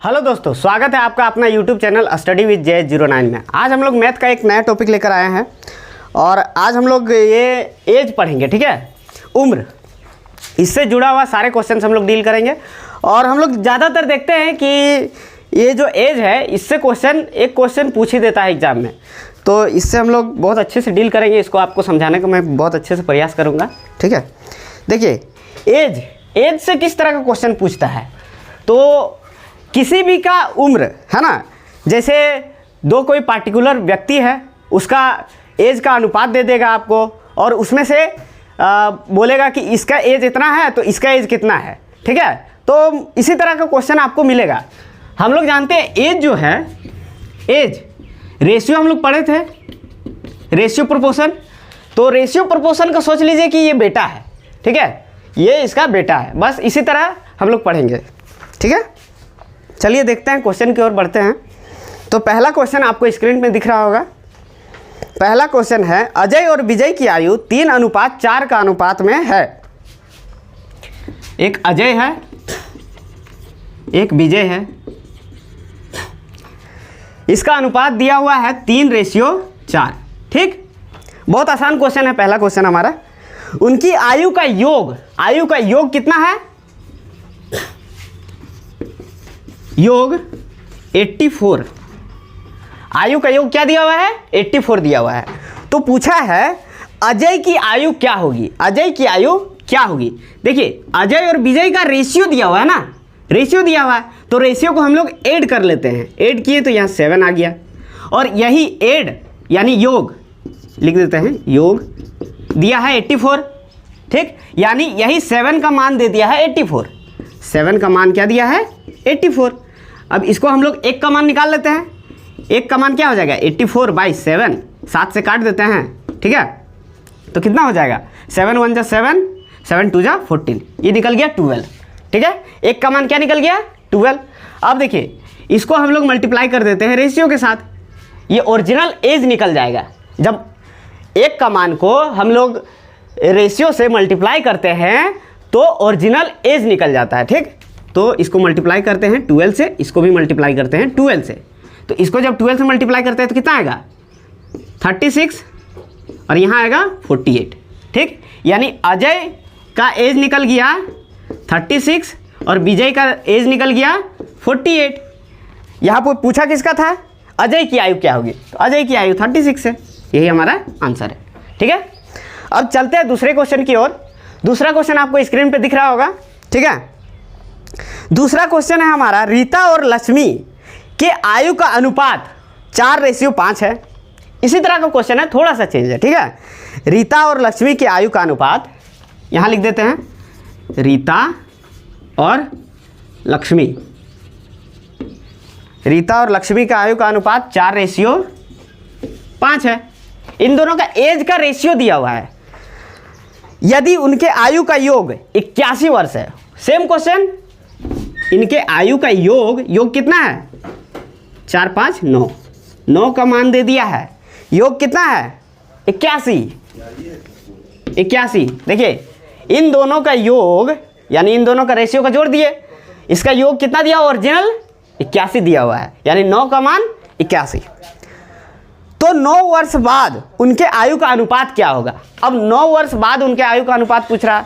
Hello दोस्तों, स्वागत है आपका अपना YouTube channel study with JH09 में। आज हम लोग मैथ का एक नया टॉपिक लेकर आए हैं और आज हम लोग ये एज पढ़ेंगे, ठीक है, उम्र। इससे जुड़ा हुआ सारे क्वेश्चन हम लोग डील करेंगे और हम लोग ज़्यादातर देखते हैं कि ये जो एज है इससे एक क्वेश्चन पूछ ही देता है एग्ज़ाम में, तो इससे हम लोग बहुत अच्छे से डील करेंगे। इसको आपको समझाने का मैं बहुत अच्छे से प्रयास करूँगा, ठीक है। देखिए एज से किस तरह का क्वेश्चन पूछता है, तो किसी भी का उम्र है ना, जैसे दो कोई पार्टिकुलर व्यक्ति है उसका एज का अनुपात दे देगा आपको और उसमें से बोलेगा कि इसका एज इतना है तो इसका एज कितना है, ठीक है। तो इसी तरह का क्वेश्चन आपको मिलेगा। हम लोग जानते हैं एज जो है, एज रेशियो हम लोग पढ़े थे, रेशियो प्रोपोर्शन। तो रेशियो प्रोपोर्शन का सोच लीजिए कि ये बेटा है, ठीक है, ये इसका बेटा है। बस इसी तरह हम लोग पढ़ेंगे, ठीक है। चलिए देखते हैं, क्वेश्चन की ओर बढ़ते हैं। तो पहला क्वेश्चन आपको स्क्रीन में दिख रहा होगा। पहला क्वेश्चन है, अजय और विजय की आयु 3:4 का अनुपात में है। एक अजय है, एक विजय है, इसका अनुपात दिया हुआ है 3:4, ठीक। बहुत आसान क्वेश्चन है पहला क्वेश्चन हमारा। उनकी आयु का योग कितना है? योग 84। आयु का योग क्या दिया हुआ है? 84 दिया हुआ है। तो पूछा है अजय की आयु क्या होगी, अजय की आयु क्या होगी। देखिए अजय और विजय का रेशियो दिया हुआ है ना, रेशियो दिया हुआ है, तो रेशियो को हम लोग ऐड कर लेते हैं। ऐड किए तो यहाँ 7 आ गया और यही ऐड यानी योग लिख देते हैं, योग दिया है 84, ठीक। यानी यही 7 का मान दे दिया है 84। 7 का मान क्या दिया है? 84। अब इसको हम लोग 1 का मान निकाल लेते हैं। 1 का मान क्या हो जाएगा? 84/7, 7 से काट देते हैं, ठीक है। तो कितना हो जाएगा? 7 1 जा 7, 7 2 जा 14, ये निकल गया 12, ठीक है। 1 का मान क्या निकल गया? 12। अब देखिए इसको हम लोग मल्टीप्लाई कर देते हैं रेशियो के साथ, ये ओरिजिनल एज निकल जाएगा। जब 1 का मान को हम लोग रेशियो से मल्टीप्लाई करते हैं तो ओरिजिनल एज निकल जाता है, ठीक। तो इसको मल्टीप्लाई करते हैं 12 से, इसको भी मल्टीप्लाई करते हैं 12 से। तो इसको जब 12 से मल्टीप्लाई करते हैं तो कितना आएगा? 36 और यहाँ आएगा 48, ठीक। यानी अजय का एज निकल गया 36 और विजय का एज निकल गया 48। यहाँ पर पूछा किसका था? अजय की आयु क्या होगी, तो अजय की आयु 36 है। यही हमारा आंसर है, ठीक है। अब चलते हैं दूसरे क्वेश्चन की ओर। दूसरा क्वेश्चन आपको स्क्रीन पे दिख रहा होगा, ठीक है। दूसरा क्वेश्चन है हमारा, रीता और लक्ष्मी के आयु का अनुपात 4:5 है। इसी तरह का क्वेश्चन है, थोड़ा सा चेंज है, ठीक है। रीता और लक्ष्मी के आयु का अनुपात, यहाँ लिख देते हैं, रीता और लक्ष्मी, रीता और लक्ष्मी का आयु का अनुपात 4:5 है। इन दोनों का एज का रेशियो दिया हुआ है। यदि उनके आयु का योग 81 वर्ष है, सेम क्वेश्चन, इनके आयु का योग कितना है? 4 5 9, 9 का मान दे दिया है, योग कितना है? 81। देखिए इन दोनों का योग यानी इन दोनों का रेशियो का जोड़ दिए, इसका योग कितना दिया? ओरिजिनल 81 दिया हुआ है, यानी 9 का मान 81। तो 9 वर्ष बाद उनके आयु का अनुपात क्या होगा? अब 9 वर्ष बाद उनके आयु का अनुपात पूछ रहा है,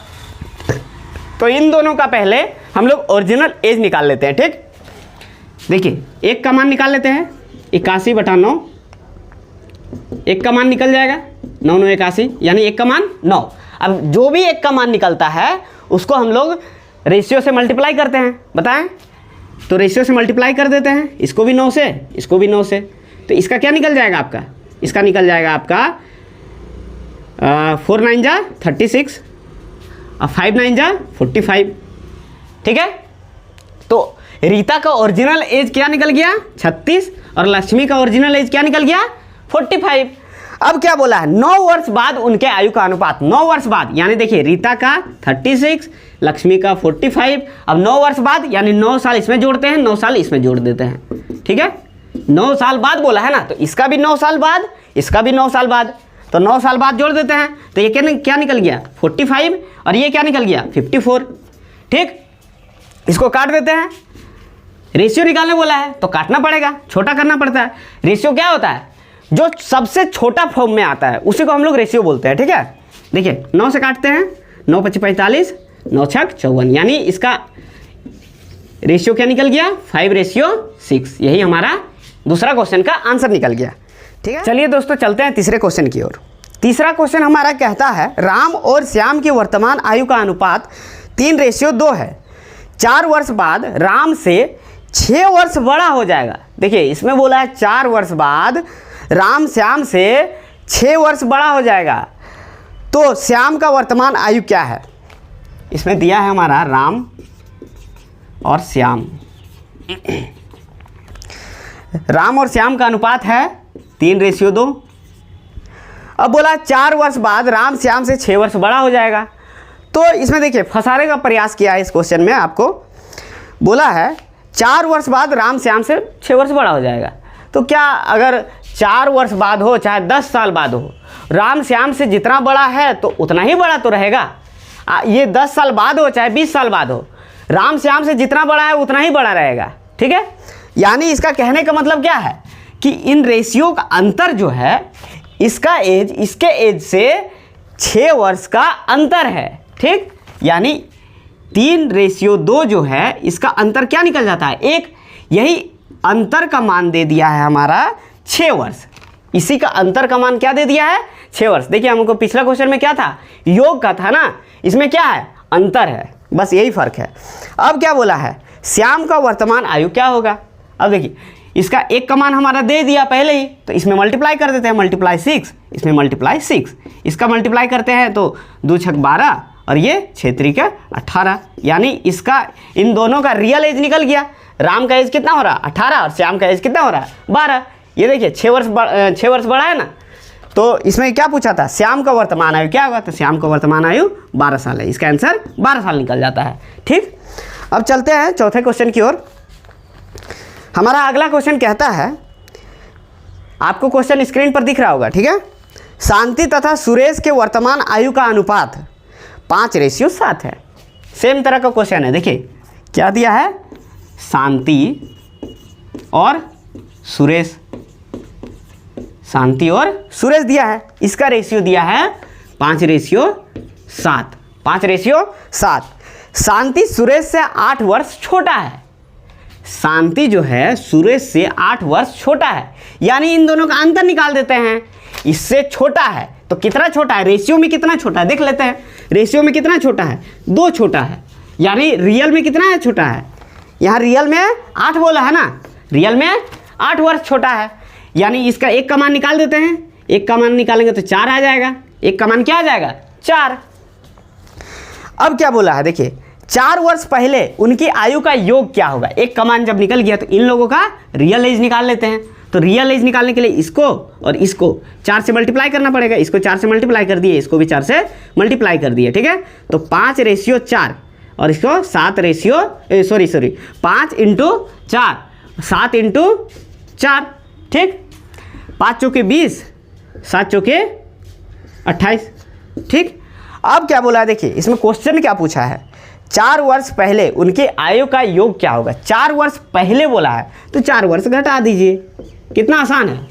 तो इन दोनों का पहले हम लोग ओरिजिनल एज निकाल लेते हैं, ठीक। देखिए 1 का मान निकाल लेते हैं, 81/9, 1 का मान निकल जाएगा 9 9 81, यानी 1 का मान 9। अब जो भी 1 का मान निकलता है उसको हम लोग रेशियो से मल्टीप्लाई करते हैं, बताएं। तो रेशियो से मल्टीप्लाई कर देते हैं, इसको भी 9 से, इसको भी 9 से। तो इसका क्या निकल जाएगा आपका? इसका निकल जाएगा आपका 4 9 जा 36 और 5 9 जा 45, ठीक है। तो रीता का ओरिजिनल एज क्या निकल गया? 36 और लक्ष्मी का ओरिजिनल एज क्या निकल गया? 45। अब क्या बोला है? 9 वर्ष बाद उनके आयु का अनुपात, 9 वर्ष बाद, यानी देखिए रीता का 36, लक्ष्मी का 45। अब 9 वर्ष बाद यानी 9 साल इसमें जोड़ते हैं, 9 साल इसमें जोड़ देते हैं, ठीक है। 9 साल बाद बोला है ना, तो इसका भी 9 साल बाद, इसका भी 9 साल बाद, तो 9 साल बाद जोड़ देते हैं। तो ये क्या निकल गया? 45 और ये क्या निकल गया? 54, ठीक। इसको काट देते हैं, रेशियो निकालने बोला है तो काटना पड़ेगा, छोटा करना पड़ता है। रेशियो क्या होता है? जो सबसे छोटा फॉर्म में आता है उसी को हम लोग रेशियो बोलते हैं, ठीक है। देखिए 9 से काटते हैं, 9 × 5 = 45, 9 × 6 = 54, यानी इसका रेशियो क्या निकल गया? 5:6। यही हमारा दूसरा क्वेश्चन का आंसर निकल गया, ठीक है। चलिए दोस्तों चलते हैं तीसरे क्वेश्चन की ओर। तीसरा क्वेश्चन हमारा कहता है राम और श्याम की वर्तमान आयु का अनुपात 3:2 है। 4 वर्ष बाद राम से 6 वर्ष बड़ा हो जाएगा। देखिए इसमें बोला है 4 वर्ष बाद राम श्याम से 6 वर्ष बड़ा हो जाएगा, तो श्याम का वर्तमान आयु क्या है? इसमें दिया है हमारा राम और श्याम। राम और श्याम का अनुपात है 3:2। अब बोला 4 वर्ष बाद राम श्याम से 6 वर्ष बड़ा हो जाएगा, तो इसमें देखिए फंसाने का प्रयास किया है इस क्वेश्चन में। आपको बोला है 4 वर्ष बाद राम श्याम से 6 वर्ष बड़ा हो जाएगा, तो क्या अगर 4 वर्ष बाद हो चाहे 10 साल बाद हो, राम श्याम से जितना बड़ा है तो उतना ही बड़ा तो रहेगा। ये 10 साल बाद हो चाहे 20 साल बाद हो, राम श्याम से जितना बड़ा है उतना ही बड़ा रहेगा, ठीक है। यानी इसका कहने का मतलब क्या है कि इन रेशियो का अंतर जो है, इसका एज इसके एज से 6 वर्ष का अंतर है, ठीक। यानी 3:2 जो है इसका अंतर क्या निकल जाता है? एक यही अंतर का मान दे दिया है हमारा 6 वर्ष। इसी का अंतर का मान क्या दे दिया है? 6 वर्ष। देखिए हमको पिछला क्वेश्चन में क्या था? योग का था ना, इसमें क्या है? अंतर है, बस यही फर्क है। अब क्या बोला है? श्याम का वर्तमान आयु क्या होगा? अब देखिए इसका एक का मान हमारा दे दिया पहले ही, तो इसमें मल्टीप्लाई कर देते हैं, मल्टीप्लाई 6, इसमें मल्टीप्लाई 6, इसका मल्टीप्लाई करते हैं तो 2 × 6 = 12 और ये 6 × 3 = 18। यानी इसका इन दोनों का रियल एज निकल गया। राम का एज कितना हो रहा? 18 और श्याम का एज कितना हो रहा? 12। ये देखिए 6 वर्ष बड़ा है ना, तो इसमें क्या पूछा था? श्याम का वर्तमान आयु क्या होगा? तो श्याम का वर्तमान आयु 12 साल है। इसका आंसर 12 साल निकल जाता है, ठीक। अब चलते हैं चौथे क्वेश्चन की ओर। हमारा अगला क्वेश्चन कहता है, आपको क्वेश्चन स्क्रीन पर दिख रहा होगा, ठीक है। शांति तथा सुरेश के वर्तमान आयु का अनुपात 5:7 है। सेम तरह का क्वेश्चन है। देखिए क्या दिया है? शांति और सुरेश, शांति और सुरेश दिया है। इसका रेशियो दिया है 5:7। 5:7। शांति सुरेश से 8 वर्ष छोटा है। शांति जो है सुरेश से 8 वर्ष छोटा है, यानी इन दोनों का अंतर निकाल देते हैं। इससे छोटा है तो कितना छोटा है? रेशियो में कितना छोटा है देख लेते हैं। रेशियो में कितना छोटा है? 2 छोटा है। यानी रियल में कितना है? छोटा है। यहाँ रियल में 8 बोला है ना, रियल में 8 वर्ष छोटा है। यानी इसका एक का मान निकाल देते हैं। एक का मान निकालेंगे तो 4 आ जाएगा। एक का मान क्या आ जाएगा? 4। अब क्या बोला है? देखिए 4 वर्ष पहले उनकी आयु का योग क्या होगा? एक का मान जब निकल गया तो इन लोगों का रियल एज निकाल लेते हैं। तो रियल एज निकालने के लिए इसको और इसको 4 से मल्टीप्लाई करना पड़ेगा। इसको 4 से मल्टीप्लाई कर दिए, इसको भी 4 से मल्टीप्लाई कर दिए, ठीक है। तो 5:4 और इसको 5 × 4, 7 × 4, ठीक। 5 × 4 = 20, 7 × 4 = 28, ठीक। अब क्या बोला है? देखिए इसमें क्वेश्चन क्या पूछा है? 4 वर्ष पहले उनके आयु का योग क्या होगा? 4 वर्ष पहले बोला है तो 4 वर्ष घटा दीजिए। कितना आसान है,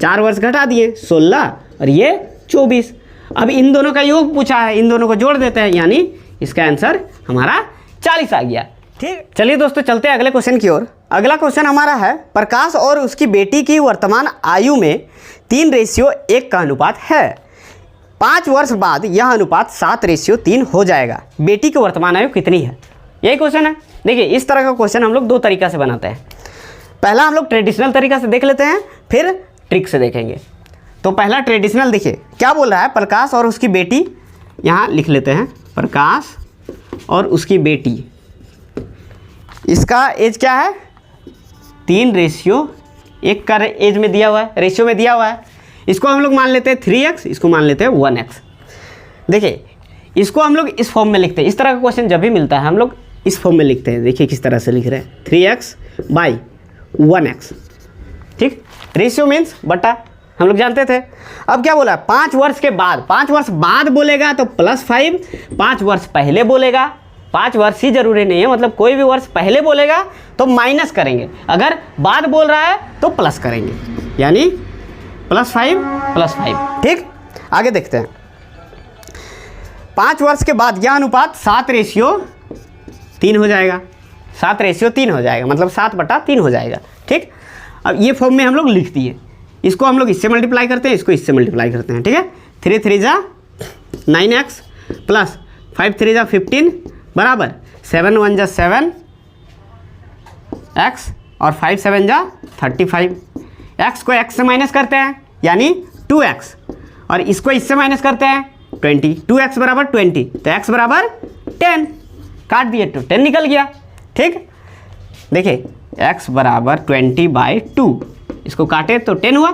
4 वर्ष घटा दिए, 16 और ये 24। अब इन दोनों का योग पूछा है, इन दोनों को जोड़ देते हैं, यानी इसका आंसर हमारा 40 आ गया, ठीक। चलिए दोस्तों चलते हैं अगले क्वेश्चन की ओर। अगला क्वेश्चन हमारा है, प्रकाश और उसकी बेटी की वर्तमान आयु में 3:1 का अनुपात है। 5 वर्ष बाद यह अनुपात 7:3 हो जाएगा। बेटी की वर्तमान आयु कितनी है? यही क्वेश्चन है। देखिए इस तरह का क्वेश्चन हम लोग 2 तरीका से बनाते हैं। पहला हम लोग ट्रेडिशनल तरीका से देख लेते हैं, फिर ट्रिक से देखेंगे। तो पहला ट्रेडिशनल, देखिए क्या बोल रहा है? प्रकाश और उसकी बेटी, यहाँ लिख लेते हैं प्रकाश और उसकी बेटी, इसका एज क्या है? 3:1 का एज में दिया हुआ है, रेशियो में दिया हुआ है। इसको हम लोग मान लेते हैं 3x, इसको मान लेते हैं 1x। देखिए इसको हम लोग इस फॉर्म में लिखते हैं। इस तरह का क्वेश्चन जब भी मिलता है हम लोग इस फॉर्म में लिखते हैं। देखिए किस तरह से लिख रहे हैं, 3x/1x, ठीक। रेशियो मीन्स बटा, हम लोग जानते थे। अब क्या बोला? 5 वर्ष के बाद, 5 वर्ष बाद बोलेगा तो +5, 5 वर्ष पहले बोलेगा 5 वर्ष ही जरूरी नहीं है, मतलब कोई भी वर्ष पहले बोलेगा तो माइनस करेंगे, अगर बाद बोल रहा है तो प्लस करेंगे, यानी +5 ठीक। आगे देखते हैं, 5 वर्ष के बाद यह अनुपात 7:3 हो जाएगा, 7:3 हो जाएगा, मतलब 7/3 हो जाएगा ठीक। अब ये फॉर्म में हम लोग लिख दिए, इसको हम लोग इससे मल्टीप्लाई करते हैं, इसको इससे मल्टीप्लाई करते हैं ठीक है। 3 3 जा 9x प्लस 5 3 जा 15 बराबर 7 1 जा 7x और 5 7 जा 35। x को x से माइनस करते हैं यानी 2x, और इसको इससे माइनस करते हैं 20, 2x बराबर 20, तो x बराबर 10, काट दिए तो 10 निकल गया ठीक। देखिए x बराबर 20/2, इसको काटे तो 10 हुआ।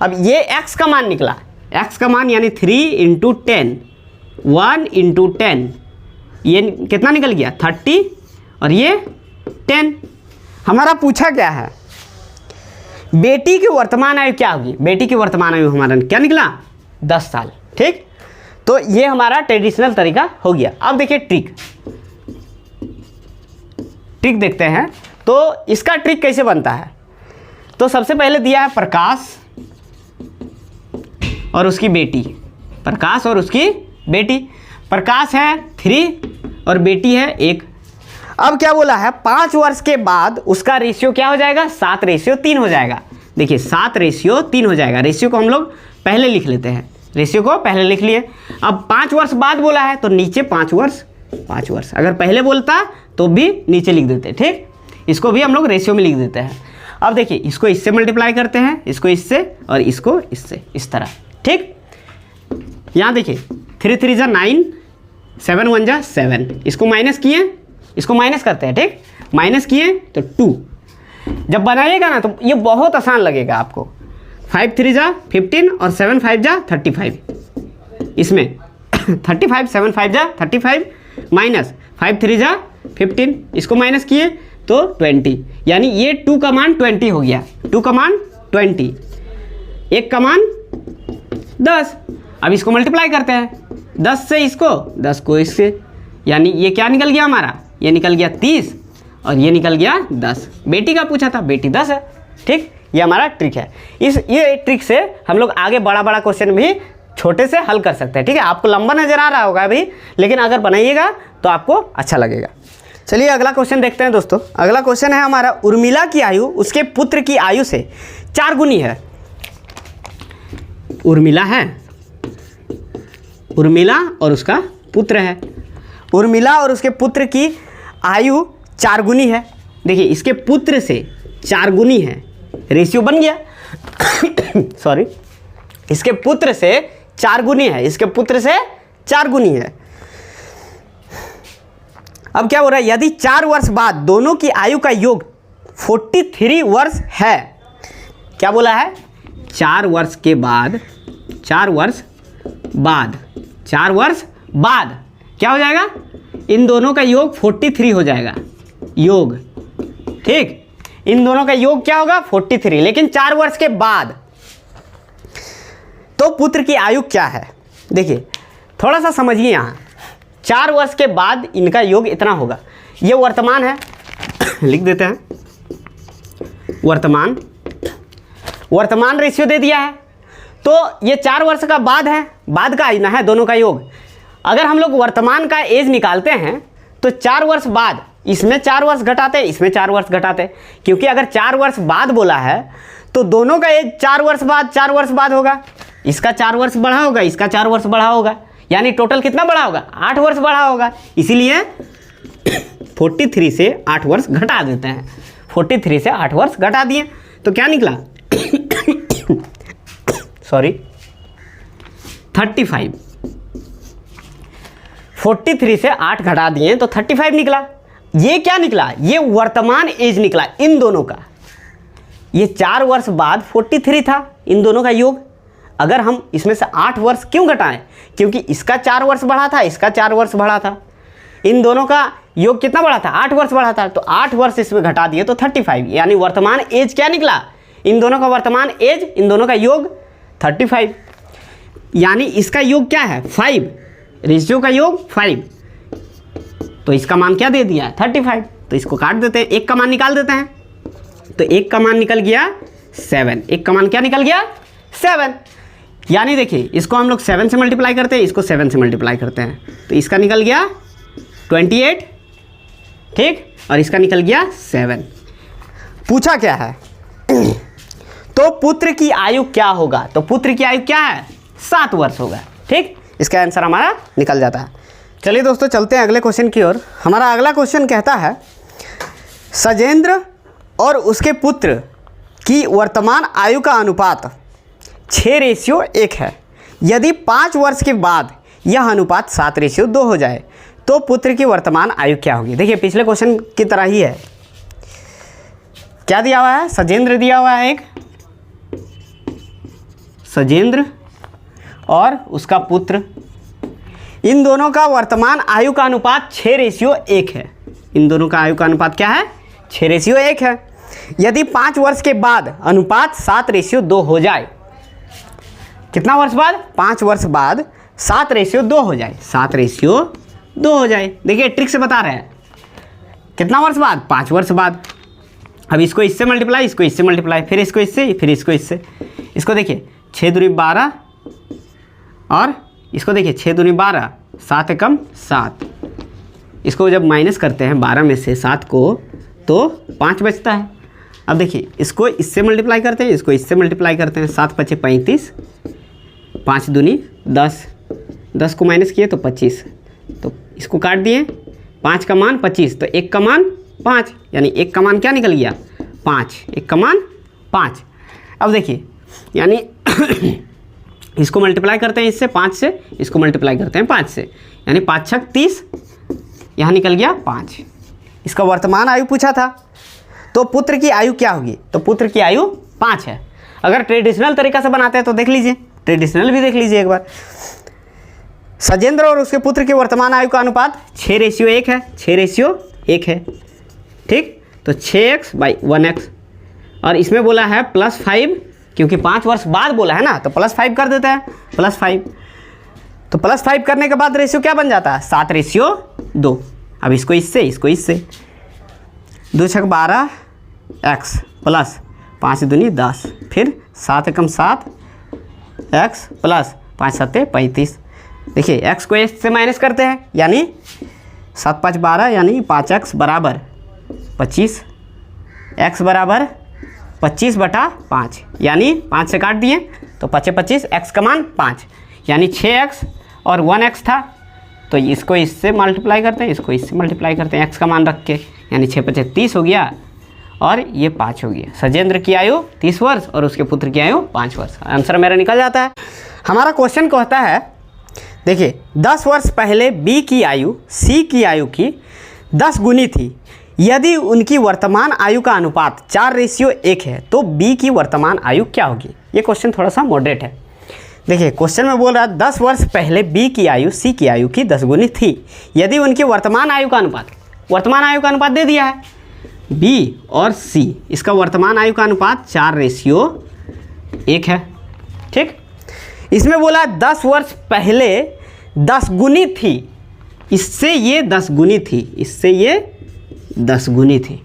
अब ये x का मान निकला, x का मान यानी 3 × 10, 1 × 10, ये कितना निकल गया 30 और ये 10। हमारा पूछा क्या है, बेटी की वर्तमान आयु क्या होगी, बेटी की वर्तमान आयु हमारा क्या निकला 10 साल ठीक। तो ये हमारा ट्रेडिशनल तरीका हो गया। अब देखिए ट्रिक देखते हैं, तो इसका ट्रिक कैसे बनता है। तो सबसे पहले दिया है प्रकाश और उसकी बेटी, प्रकाश और उसकी बेटी, प्रकाश है 3 और बेटी है 1। अब क्या बोला है, 5 वर्ष के बाद उसका रेशियो क्या हो जाएगा 7:3 हो जाएगा। देखिए 7:3 हो जाएगा, रेशियो को हम लोग पहले लिख लेते हैं, रेशियो को पहले लिख लिए। अब 5 वर्ष बाद बोला है तो नीचे 5 वर्ष, अगर पहले बोलता तो भी नीचे लिख देते ठीक, इसको भी हम लोग रेशियो में लिख देते हैं। अब देखिए इसको इससे मल्टीप्लाई करते हैं, इसको इससे और इसको इससे, इस तरह ठीक। यहाँ देखिए 3 3 जा 9, 7 1 जा 7, इसको माइनस किए, इसको माइनस करते हैं ठीक, माइनस किए तो 2। जब बनाइएगा ना तो ये बहुत आसान लगेगा आपको। 5 3 जा 15 और 7 5 जा 35, इसमें 35 7 5 जा 35 माइनस 5 3 जा 15, इसको माइनस किए तो 20, यानी ये 2 का मान 20 हो गया, 2 का मान 20, 1 का मान 10। अब इसको मल्टीप्लाई करते हैं, 10 से इसको, 10 को इससे, यानी ये क्या निकल गया हमारा, ये निकल गया 30 और ये निकल गया 10। बेटी का पूछा था, बेटी 10 है ठीक। ये हमारा ट्रिक है। ये ट्रिक से हम लोग आगे बड़ा बड़ा क्वेश्चन भी छोटे से हल कर सकते हैं ठीक है। आपको लंबा नजर आ रहा होगा अभी, लेकिन अगर बनाइएगा तो आपको अच्छा लगेगा। चलिए अगला क्वेश्चन देखते हैं दोस्तों। अगला क्वेश्चन है हमारा, उर्मिला की आयु उसके पुत्र की आयु से 4 गुनी है। उर्मिला है, उर्मिला और उसका पुत्र है, उर्मिला और उसके पुत्र की आयु 4 गुनी है। देखिए इसके पुत्र से 4 गुनी है, रेशियो बन गया सॉरी, इसके पुत्र से 4 गुनी है, इसके पुत्र से 4 गुनी है। अब क्या हो रहा है, यदि 4 वर्ष बाद दोनों की आयु का योग 43 वर्ष है, क्या बोला है 4 वर्ष के बाद, 4 वर्ष बाद, 4 वर्ष बाद क्या हो जाएगा, इन दोनों का योग 43 हो जाएगा, योग ठीक, इन दोनों का योग क्या होगा 43, लेकिन 4 वर्ष के बाद। तो पुत्र की आयु क्या है, देखिए थोड़ा सा समझिए यहाँ, 4 वर्ष के बाद इनका योग इतना होगा। ये वर्तमान है लिख देते हैं, वर्तमान, वर्तमान रेशियो दे दिया है, तो ये 4 वर्ष का बाद है, बाद का आयु है दोनों का योग। अगर हम लोग वर्तमान का एज निकालते हैं तो 4 वर्ष बाद, इसमें 4 वर्ष घटाते, इसमें 4 वर्ष घटाते, क्योंकि अगर 4 वर्ष बाद बोला है तो दोनों का एज 4 वर्ष बाद, 4 वर्ष बाद होगा, इसका 4 वर्ष बढ़ा होगा, इसका 4 वर्ष बढ़ा होगा, यानी टोटल कितना बढ़ा होगा 8 वर्ष बढ़ा होगा। इसीलिए 43 से 8 वर्ष घटा देते हैं, 43 से 8 वर्ष घटा दिए तो क्या निकला सॉरी 35, 43 से 8 घटा दिए तो 35 निकला। ये क्या निकला, ये वर्तमान एज निकला इन दोनों का। ये 4 वर्ष बाद 43 था इन दोनों का योग। अगर हम इसमें से 8 वर्ष क्यों घटाएं, क्योंकि इसका 4 वर्ष बढ़ा था, इसका 4 वर्ष बढ़ा था, इन दोनों का योग कितना बढ़ा था 8 वर्ष बढ़ा था, तो 8 वर्ष इसमें घटा दिए तो 35, यानी वर्तमान एज क्या निकला, इन दोनों का वर्तमान एज, इन दोनों का योग 35, यानी इसका योग क्या है 5, रेशियो का योग 5, तो इसका मान क्या दे दिया है 35। तो इसको काट देते हैं, एक का मान निकाल देते हैं। तो एक का मान निकल गया 7, एक का मान क्या निकल गया 7। यानी देखिए इसको हम लोग 7 से मल्टीप्लाई करते हैं, इसको 7 से मल्टीप्लाई करते हैं, तो इसका निकल गया 28, ठीक, और इसका निकल गया 7। पूछा क्या है तो पुत्र की आयु क्या होगा, तो पुत्र की आयु क्या है 7 वर्ष होगा, ठीक। इसका आंसर हमारा निकल जाता है। चलिए दोस्तों चलते हैं अगले क्वेश्चन की ओर। हमारा अगला क्वेश्चन कहता है सजेंद्र और उसके पुत्र की वर्तमान आयु का अनुपात 6:1 है। यदि 5 वर्ष के बाद यह अनुपात 7:2 हो जाए तो पुत्र की वर्तमान आयु क्या होगी। देखिए पिछले क्वेश्चन की तरह ही है। क्या दिया हुआ है, सजेंद्र दिया हुआ है, एक सजेंद्र और उसका पुत्र, इन दोनों का वर्तमान आयु का अनुपात 6:1 है। इन दोनों का आयु का अनुपात क्या है 6:1 है। यदि 5 वर्ष के बाद अनुपात 7:2 हो जाए, कितना वर्ष बाद 5 वर्ष बाद 7:2 हो जाए, 7:2 हो जाए। देखिए ट्रिक से बता रहे हैं कितना वर्ष बाद 5 वर्ष बाद। अब इसको इससे मल्टीप्लाई, इसको इससे मल्टीप्लाई, फिर इसको इससे, फिर इसको इससे। इसको देखिए 6 दूनी 12 और इसको देखिए 6 दूनी 12, 7 एकम 7। इसको जब माइनस करते हैं 12 में से 7 को तो 5 बचता है। अब देखिए इसको इससे मल्टीप्लाई करते हैं, इसको इससे मल्टीप्लाई करते हैं, 7 × 5 = 35, 5 दूनी 10, 10 को माइनस किए तो 25, तो इसको काट दिए, 5 का मान 25, तो 1 का मान 5, यानी 1 का मान क्या निकल गया 5, 1 का मान 5। अब देखिए यानी इसको मल्टीप्लाई करते हैं इससे 5 से, इसको मल्टीप्लाई करते हैं 5 से, यानी 5 × 6 = 30, यहाँ निकल गया 5। इसका वर्तमान आयु पूछा था, तो पुत्र की आयु क्या होगी, तो पुत्र की आयु 5 है। अगर ट्रेडिशनल तरीका से बनाते हैं तो देख लीजिए, ट्रेडिशनल भी देख लीजिए एक बार। सजेंद्र और उसके पुत्र की वर्तमान आयु का अनुपात 6:1 है, 6:1 है, ठीक। तो 6x/1x, और इसमें बोला है +5, क्योंकि 5 वर्ष बाद बोला है ना, तो +5 कर देते हैं, +5। तो +5 करने के बाद रेशियो क्या बन जाता है 7:2। अब इसको इससे, इसको इससे, 2 × 6 = 12 x प्लस 5 दूनी 10, फिर 7 एकम 7 x प्लस 5 × 7 = 35। देखिए x को s से माइनस करते हैं, यानी 7 × 5 = 12, यानी 5x बराबर 25, x बराबर 25/5, यानी 5 से काट दिए तो 5 × 25, x का मान 5, यानी 6x और 1x था, तो इसको इससे मल्टीप्लाई करते हैं, इसको इससे मल्टीप्लाई करते हैं x का मान रख के, यानी 6 × 5 = 30 हो गया, और ये 5 हो गया। सजेंद्र की आयु 30 वर्ष और उसके पुत्र की आयु 5 वर्ष। आंसर मेरा निकल जाता है। हमारा क्वेश्चन कहता है, देखिए 10 वर्ष पहले B की आयु C की आयु की 10 गुनी थी। यदि उनकी वर्तमान आयु का अनुपात 4:1 है तो B की वर्तमान आयु क्या होगी। ये क्वेश्चन थोड़ा सा मॉडरेट है। देखिए क्वेश्चन में बोल रहा है 10 वर्ष पहले B की आयु C की आयु की 10 गुनी थी। यदि उनकी वर्तमान आयु का अनुपात दे दिया है B और C, इसका वर्तमान आयु का अनुपात 4:1 है, ठीक। इसमें बोला 10 वर्ष पहले 10 गुनी थी, इससे ये 10 गुनी थी, इससे ये 10 गुनी थी,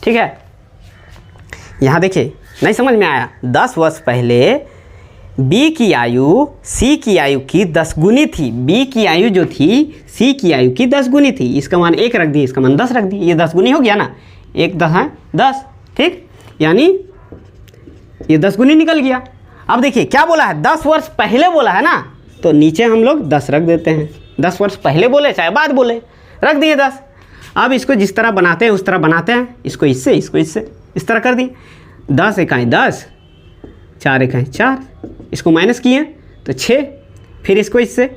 ठीक है। यहाँ देखिए नहीं समझ में आया, 10 वर्ष पहले B की आयु C की आयु की 10 गुनी थी। B की आयु जो थी C की आयु की 10 गुनी थी। इसका मान 1 रख दिए, इसका मान 10 रख दिए, ये 10 गुनी हो गया ना, 1 10 है 10, ठीक, यानी ये 10 गुनी निकल गया। अब देखिए क्या बोला है, 10 वर्ष पहले बोला है ना, तो नीचे हम लोग 10 रख देते हैं। 10 वर्ष पहले बोले चाहे बाद बोले, रख दिए 10। अब इसको जिस तरह बनाते हैं उस तरह बनाते हैं, इसको इससे, इसको इससे, इस तरह कर दिए। 10 × 10, 4 × 4, इसको माइनस किए तो 6, फिर इसको इससे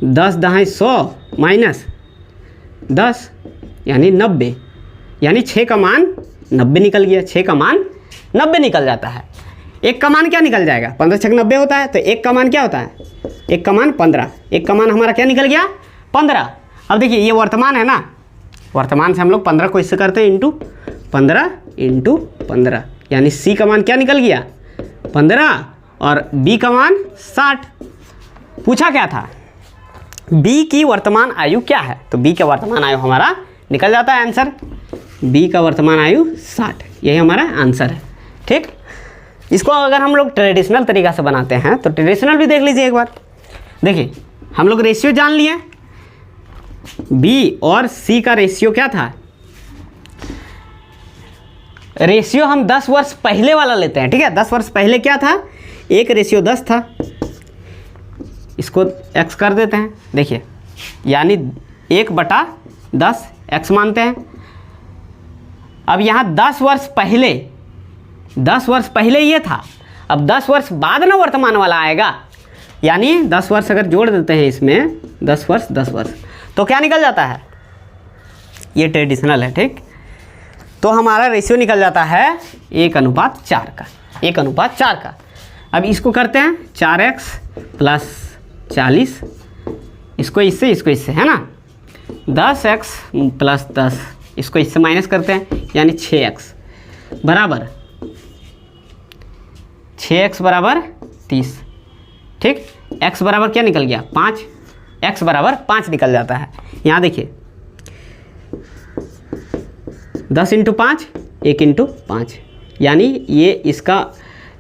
10 10 100 माइनस 10 यानी 90, यानी 6 का मान 90 निकल गया। 6 का मान 90 निकल जाता है। 1 का मान क्या निकल जाएगा, 15 × 6 = 90 होता है, तो 1 का मान क्या होता है, 1 का मान 15, 1 का मान हमारा क्या निकल गया 15। अब देखिए ये वर्तमान है ना, वर्तमान से हम लोग 15 को इससे करते हैं इंटू 15 × 15, यानी C का मान क्या निकल गया 15 और B का मान 60। पूछा क्या था, बी की वर्तमान आयु क्या है, तो बी का वर्तमान आयु हमारा निकल जाता है आंसर, बी का वर्तमान आयु 60, यही हमारा आंसर है। ठीक, इसको अगर हम लोग ट्रेडिशनल तरीका से बनाते हैं तो ट्रेडिशनल भी देख लीजिए एक बार। देखिए हम लोग रेशियो जान लिए, बी और सी का रेशियो क्या था, रेशियो हम 10 वर्ष पहले वाला लेते हैं। ठीक है, 10 वर्ष पहले क्या था, 1:10 था, इसको x कर देते हैं। देखिए यानी 1/10 x मानते हैं। अब यहाँ 10 वर्ष पहले, 10 वर्ष पहले ये था, अब 10 वर्ष बाद ना वर्तमान वाला आएगा, यानी 10 वर्ष अगर जोड़ देते हैं इसमें, 10 वर्ष 10 वर्ष, तो क्या निकल जाता है, ये ट्रेडिशनल है। ठीक, तो हमारा रेशियो निकल जाता है 1:4 का, 1:4 का। अब इसको करते हैं 4x + 40, इसको इससे है ना, 10x + 10, इसको इससे माइनस करते हैं, यानी 6x बराबर 30। ठीक, x बराबर क्या निकल गया, 5, x बराबर 5 निकल जाता है। यहाँ देखिए 10 × 5 1 × 5, यानी ये इसका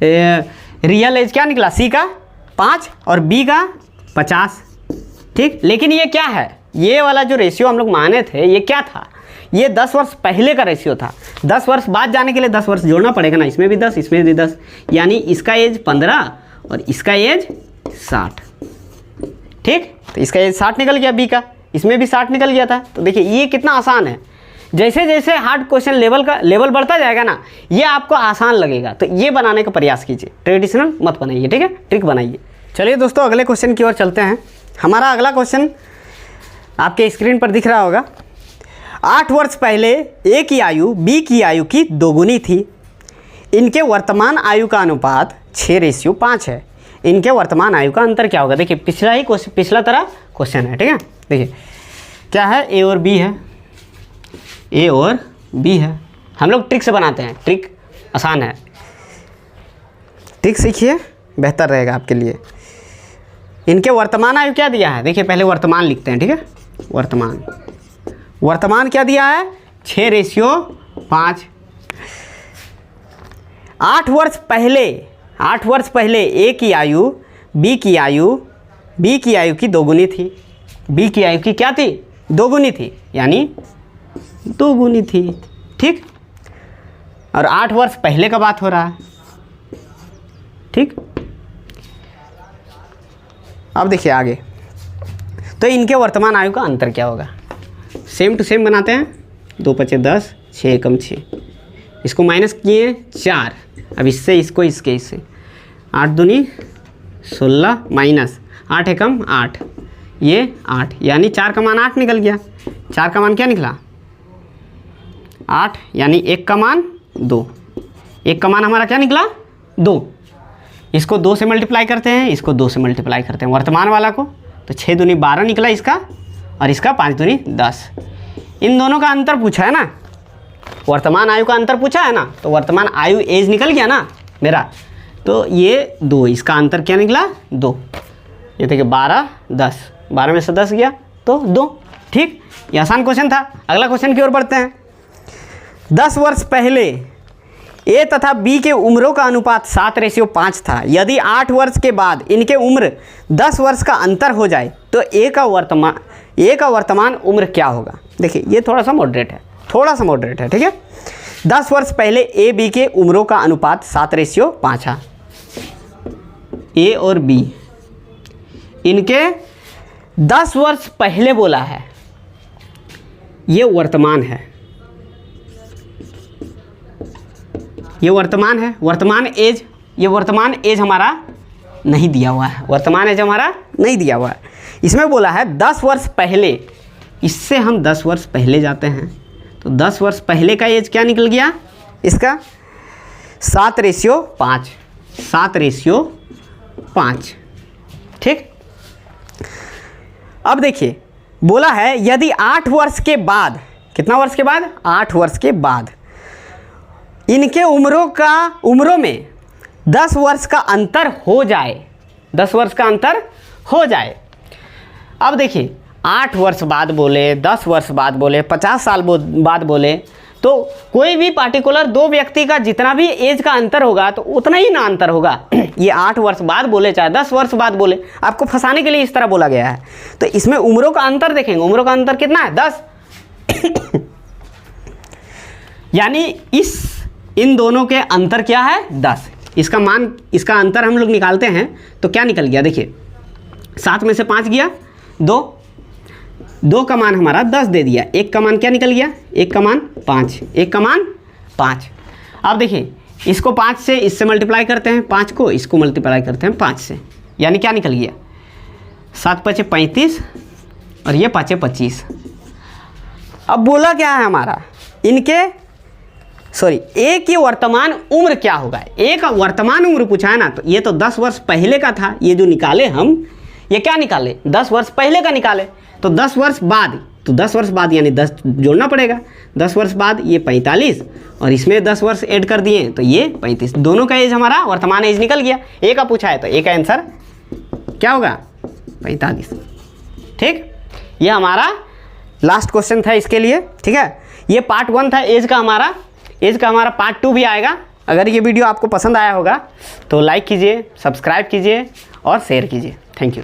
रियल एज क्या निकला, सी का 5 और बी का 50। ठीक, लेकिन ये क्या है, ये वाला जो रेशियो हम लोग माने थे ये क्या था, ये 10 वर्ष पहले का रेशियो था। 10 वर्ष बाद जाने के लिए 10 वर्ष जोड़ना पड़ेगा ना, इसमें भी 10 इसमें भी 10, यानी इसका एज 15 और इसका एज 60। ठीक, तो इसका एज 60 निकल गया, बी का, इसमें भी 60 निकल गया था। तो देखिए ये कितना आसान है, जैसे जैसे हार्ड क्वेश्चन लेवल बढ़ता जाएगा ना, ये आपको आसान लगेगा, तो ये बनाने का प्रयास कीजिए, ट्रेडिशनल मत बनाइए। ठीक है, ट्रिक बनाइए। चलिए दोस्तों अगले क्वेश्चन की ओर चलते हैं। हमारा अगला क्वेश्चन आपके स्क्रीन पर दिख रहा होगा। 8 वर्ष पहले ए की आयु बी की आयु की 2 गुनी थी, इनके वर्तमान आयु का अनुपात 6:5 है, इनके वर्तमान आयु का अंतर क्या होगा। देखिए पिछला तरह क्वेश्चन है। ठीक है, देखिए क्या है, ए और बी है, ए और बी है। हम लोग ट्रिक से बनाते हैं, ट्रिक आसान है, ट्रिक सीखिए, बेहतर रहेगा आपके लिए। इनके वर्तमान आयु क्या दिया है, देखिए पहले वर्तमान लिखते हैं। ठीक है, वर्तमान क्या दिया है, 6:5। 8 वर्ष पहले ए की आयु बी की आयु की 2 गुनी थी, बी की आयु की क्या थी, 2 गुनी थी, यानी 2 गुनी थी। ठीक, और 8 वर्ष पहले का बात हो रहा है। ठीक, अब देखिए आगे, तो इनके वर्तमान आयु का अंतर क्या होगा, सेम टू सेम बनाते हैं। 2 × 5 = 10, 6 × 6, इसको माइनस किए 4, अब इससे इसको इससे 8 दूनी 16 माइनस 8 एकम 8, ये 8, यानी 4 का मान 8 निकल गया। 4 का मान क्या निकला, 8, यानी 1 का मान 2, 1 का मान हमारा क्या निकला, 2। इसको 2 से मल्टीप्लाई करते हैं, इसको 2 से मल्टीप्लाई करते हैं वर्तमान वाला को, तो 6 दूनी 12 निकला इसका, और इसका 5 दूनी 10। इन दोनों का अंतर पूछा है ना, वर्तमान आयु का अंतर पूछा है ना, तो वर्तमान आयु एज निकल गया ना मेरा, तो ये 2, इसका अंतर क्या निकला, 2। ये देखिए 12 10, 12 में से 10 गया तो 2। ठीक, ये आसान क्वेश्चन था। अगला क्वेश्चन की ओर बढ़ते हैं। 10 वर्ष पहले ए तथा बी के उम्रों का अनुपात 7:5 था, यदि 8 वर्ष के बाद इनके उम्र 10 वर्ष का अंतर हो जाए तो ए का वर्तमान उम्र क्या होगा। देखिए ये थोड़ा सा मॉडरेट है। ठीक है, 10 वर्ष पहले ए बी के उम्रों का अनुपात 7:5 है। ए और बी इनके 10 वर्ष पहले बोला है, ये वर्तमान है, ये वर्तमान है, वर्तमान एज हमारा नहीं दिया हुआ है, वर्तमान एज हमारा नहीं दिया हुआ है। इसमें बोला है 10 वर्ष पहले, इससे हम 10 वर्ष पहले जाते हैं, तो 10 वर्ष पहले का एज क्या निकल गया इसका, 7:5। ठीक, अब देखिए बोला है यदि 8 वर्ष के बाद, कितना वर्ष के बाद, 8 वर्ष के बाद इनके उम्रों में 10 वर्ष का अंतर हो जाए, 10 वर्ष का अंतर हो जाए, अब देखिए 8 वर्ष बाद बोले, 10 वर्ष बाद बोले, 50 साल बाद बोले, तो कोई भी पार्टिकुलर दो व्यक्ति का जितना भी एज का अंतर होगा तो उतना ही ना अंतर होगा। ये 8 वर्ष बाद बोले चाहे 10 वर्ष बाद बोले, आपको फंसाने के लिए इस तरह बोला गया है। तो इसमें उम्रों का अंतर देखेंगे, उम्रों का अंतर कितना है 10 यानी इन दोनों के अंतर क्या है 10। इसका मान, इसका अंतर हम लोग निकालते हैं तो क्या निकल गया, देखिए 7 में से 5 गया 2 का मान हमारा 10 दे दिया, 1 का मान क्या निकल गया, 1 का मान 5, 1 का मान 5। अब देखिए इसको 5 से इससे मल्टीप्लाई करते हैं, 5 को इसको मल्टीप्लाई करते हैं 5 से, यानी क्या निकल गया 7 5 35 और ये 5 25। अब बोला क्या है हमारा, इनके ए की वर्तमान उम्र क्या होगा। ए का वर्तमान उम्र पूछा है ना, तो ये तो 10 वर्ष पहले का था, ये जो निकाले हम, ये क्या निकाले 10 वर्ष पहले का निकाले। तो 10 वर्ष बाद, तो 10 वर्ष बाद यानी 10 जोड़ना पड़ेगा, 10 वर्ष बाद ये 45 और इसमें 10 वर्ष ऐड कर दिए तो ये 35। दोनों का एज हमारा वर्तमान एज निकल गया। ए का पूछा है तो ए का आंसर क्या होगा 45। ठीक, ये हमारा लास्ट क्वेश्चन था इसके लिए। ठीक है, ये पार्ट 1 था एज का हमारा पार्ट 2 भी आएगा। अगर ये वीडियो आपको पसंद आया होगा तो लाइक कीजिए, सब्सक्राइब कीजिए और शेयर कीजिए। Thank you.